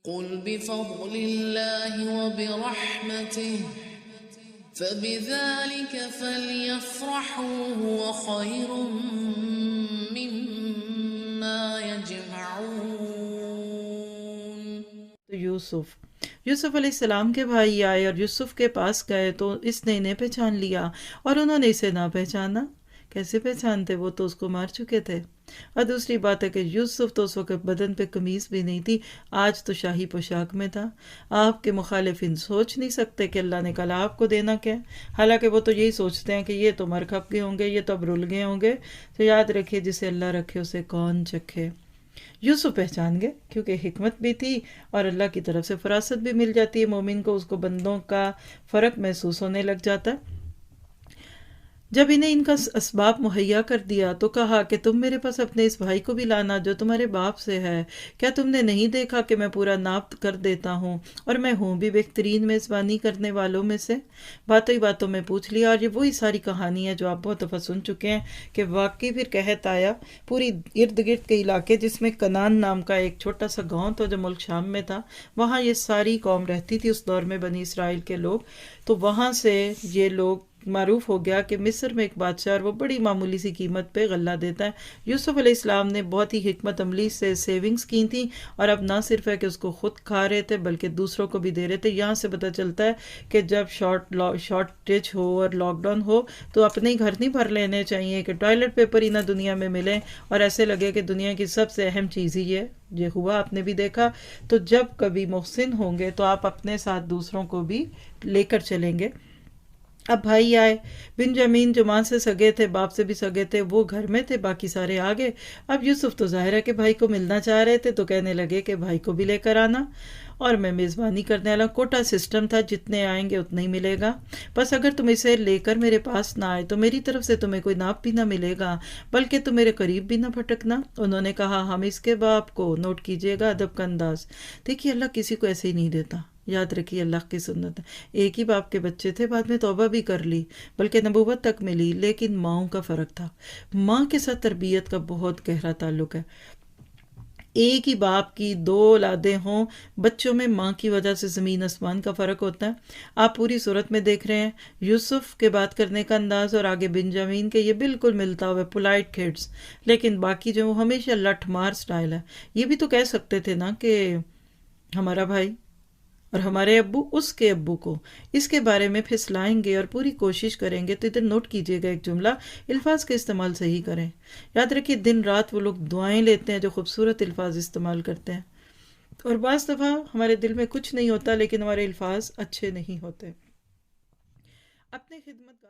قل بفضل الله وبرحمته فبذلك فليفرحوا هو خير مما يجمعون۔ تو یوسف علیہ السلام کے بھائی آئے اور یوسف کے پاس گئے تو اس نے انہیں پہچان لیا اور انہوں نے اسے نہ پہچانا۔ کیسے پہچانتے، وہ تو اس کو مار چکے تھے۔ اور دوسری بات ہے کہ یوسف تو اس وقت بدن پہ قمیص بھی نہیں تھی، آج تو شاہی پوشاک میں تھا۔ آپ کے مخالفین سوچ نہیں سکتے کہ اللہ نے کل آپ کو دینا کیا ہے، حالانکہ وہ تو یہی سوچتے ہیں کہ یہ تو مر کھپ گئے ہوں گے، یہ تو اب رل گئے ہوں گے۔ تو یاد رکھیے جسے اللہ رکھے اسے کون چکھے۔ یوسف پہچان گئے کیونکہ حکمت بھی تھی اور اللہ کی طرف سے فراست بھی مل جاتی ہے مومن کو، اس کو بندوں کا فرق محسوس ہونے لگ جاتا ہے۔ جب انہیں ان کا اسباب مہیا کر دیا تو کہا کہ تم میرے پاس اپنے اس بھائی کو بھی لانا جو تمہارے باپ سے ہے۔ کیا تم نے نہیں دیکھا کہ میں پورا ناپ کر دیتا ہوں اور میں ہوں بھی بہترین میزبانی کرنے والوں میں سے؟ باتوں ہی باتوں میں پوچھ لیا، اور یہ وہی ساری کہانی ہے جو آپ بہت دفعہ سن چکے ہیں کہ واقعی پھر قحط آیا پوری ارد گرد کے علاقے، جس میں کنان نام کا ایک چھوٹا سا گاؤں تھا جو ملک شام میں تھا، وہاں یہ ساری قوم رہتی تھی اس دور میں، بنی اسرائیل کے لوگ۔ تو وہاں سے یہ لوگ معروف ہو گیا کہ مصر میں ایک بادشاہ اور وہ بڑی معمولی سی قیمت پہ غلہ دیتا ہے۔ یوسف علیہ السلام نے بہت ہی حکمت عملی سے سیونگز کی تھیں، اور اب نہ صرف ہے کہ اس کو خود کھا رہے تھے بلکہ دوسروں کو بھی دے رہے تھے۔ یہاں سے پتہ چلتا ہے کہ جب شارٹیج ہو اور لاک ڈاؤن ہو تو اپنے ہی گھر نہیں بھر لینے چاہیے کہ ٹوائلٹ پیپر ہی نہ دنیا میں ملیں اور ایسے لگے کہ دنیا کی سب سے اہم چیز ہی یہ ہوا، آپ نے بھی دیکھا۔ تو جب کبھی محسن ہوں گے تو آپ اپنے ساتھ دوسروں کو بھی لے کر چلیں گے۔ اب بھائی آئے، بنجامین جو ماں سے سگے تھے، باپ سے بھی سگے تھے، وہ گھر میں تھے، باقی سارے آگے۔ اب یوسف تو ظاہر ہے کہ بھائی کو ملنا چاہ رہے تھے تو کہنے لگے کہ بھائی کو بھی لے کر آنا، اور میں میزبانی کرنے والا۔ کوٹا سسٹم تھا، جتنے آئیں گے اتنا ہی ملے گا، بس اگر تم اسے لے کر میرے پاس نہ آئے تو میری طرف سے تمہیں کوئی ناپ بھی نہ ملے گا، بلکہ تم میرے قریب بھی نہ پھٹکنا۔ انہوں نے کہا ہم اس کے باپ کو، نوٹ کیجئے گا ادب کا انداز، دیکھیے اللہ کسی کو ایسے ہی نہیں دیتا، یاد رکھیے اللہ کی سنت ہے۔ ایک ہی باپ کے بچے تھے، بعد میں توبہ بھی کر لی، بلکہ نبوت تک ملی، لیکن ماؤں کا فرق تھا۔ ماں کے ساتھ تربیت کا بہت گہرا تعلق ہے۔ ایک ہی باپ کی 2 اولادیں ہوں، بچوں میں ماں کی وجہ سے زمین آسمان کا فرق ہوتا ہے۔ آپ پوری صورت میں دیکھ رہے ہیں یوسف کے بات کرنے کا انداز اور آگے بنجامین کے، یہ بالکل ملتا ہوا پولائٹ کڈز، لیکن باقی جو ہمیشہ لٹھ مار سٹائل ہے۔ یہ بھی تو کہہ سکتے تھے نا کہ ہمارا بھائی اور ہمارے ابو اس کے ابو کو اس کے بارے میں پھسلائیں گے اور پوری کوشش کریں گے۔ تو ادھر نوٹ کیجئے گا ایک جملہ، الفاظ کا استعمال صحیح کریں۔ یاد رکھیے دن رات وہ لوگ دعائیں لیتے ہیں جو خوبصورت الفاظ استعمال کرتے ہیں، اور بعض دفعہ ہمارے دل میں کچھ نہیں ہوتا لیکن ہمارے الفاظ اچھے نہیں ہوتے۔ اپنے خدمت